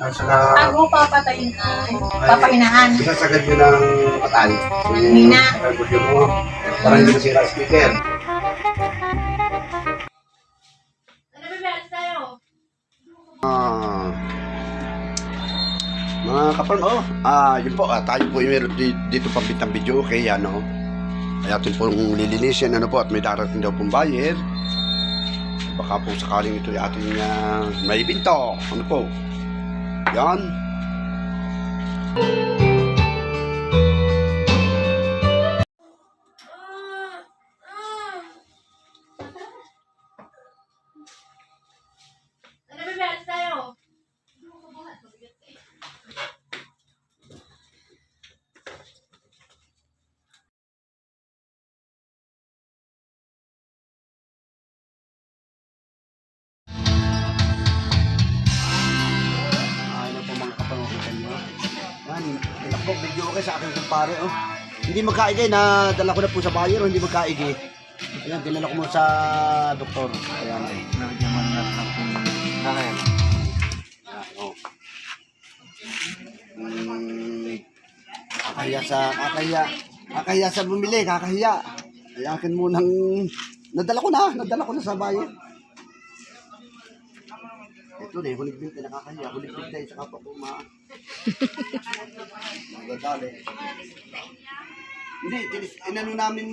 At saka, Bago papatayin ay papahinahan. sinasagad nyo ng patay. Hina. Yung mo, para hindi masira ang speaker. Mga kapal, yun po, tayo po yung meron dito pambitang video, okay, ano. Ay atin pong lilinisin, ano po, at may darating daw pong buyer. Baka po sakaling ito yung ating may binto, ano po. Yan. Ano po mga kapangukitan nyo. Yan, dala ko video okay sa aking kumpare, oh. Hindi magkaigay na dala ko na po sa buyer, hindi magkaigay. Ayan, dinala ko mo sa doktor. Ayan, eh. Nagyaman na natin. Dahil. Ayan, oh. Kakahiya sa bumili, kakahiya. Ay akin munang, nadala ko na sa buyer. Ito na, huligbing tayo nakakahiya. Huligbing tayo sa kapwa ko Magadali. Hindi, inano namin,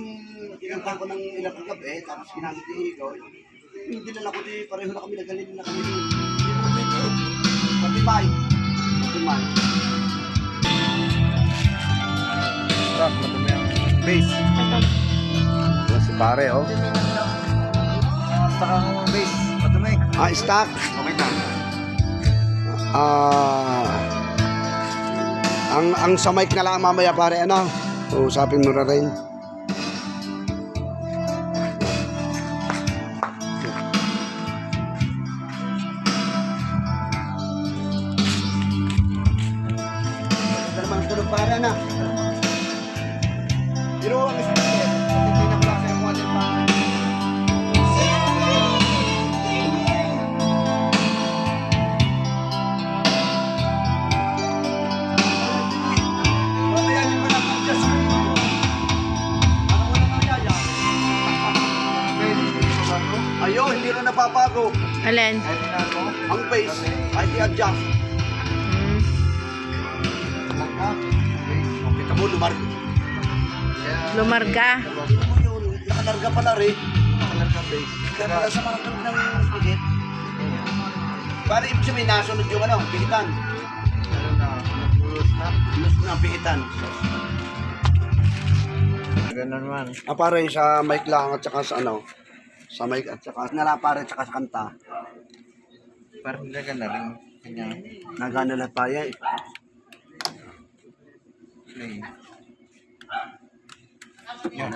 kinanta ko ng ilang kagabi, tapos ginamit ni Higo. Hindi nila ko di, pareho na kami, nagaling na kami. Patibay. Stop, madumi ang base. Ito si pare, oh. Stock ang base. Madumi. Stock. Okay na. Ang sa mic na lang mamaya pare, ano? Usapin mo na rin. Ito naman tulog pare, na. Pero ang speaker, hindi na klase yung water pang. Ayun, hindi na napapago. Alin? Ang face, ay i-adjust. Kita mo, Lumarga. nakalarga pala rin. Nakalarga base. Kaya pala sa mga ng spaghetti. Para ibig sabihin, nasunod yung pihitan. Ano na, nagulos na. Ang pihitan. Ganun man. Pare, sa mic lang at saka sa sa mic at saka nalapare at saka sa kanta. Parang nilagyan na rin. Kanya. Nagana lahat pa yan. Play. Yan.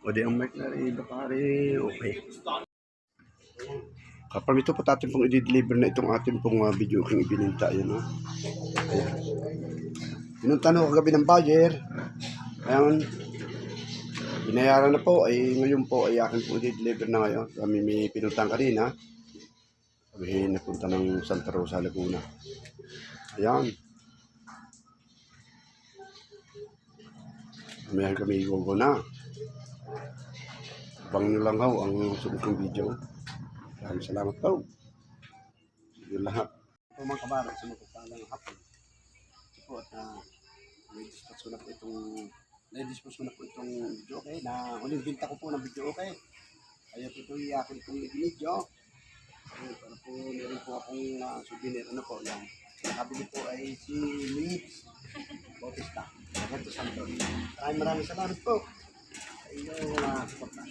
O di ang mic na rin, pare. Okay. Kapag ito po atin pong i-deliver na itong ating pong video kung ibininta. Yan, no? Ayan. Pinunta na kagabi ng buyer. Ayan. Binayaran na po. Ay ngayon po ay akin pong i-deliver na ngayon. Kami may pinuntang kanina. Kami napunta ng Santa Rosa, Laguna. Ayan. Mayroon kami i-go na. Bang nyo lang ang sunod kong video. Maraming salamat po. Yun lahat. Ito mga kabarang sa magpapalang hapon. Ito po at na-dispose ko na po itong video, okay? Na huling binta ko po ng video, okay? Kaya ito yung akin pong video. Para po meron po akong souvenir. Ano po, yan. Nakabili po ay si Mix Bautista. Ganito sa Santo. Maraming salamat po. Sa inyong support na.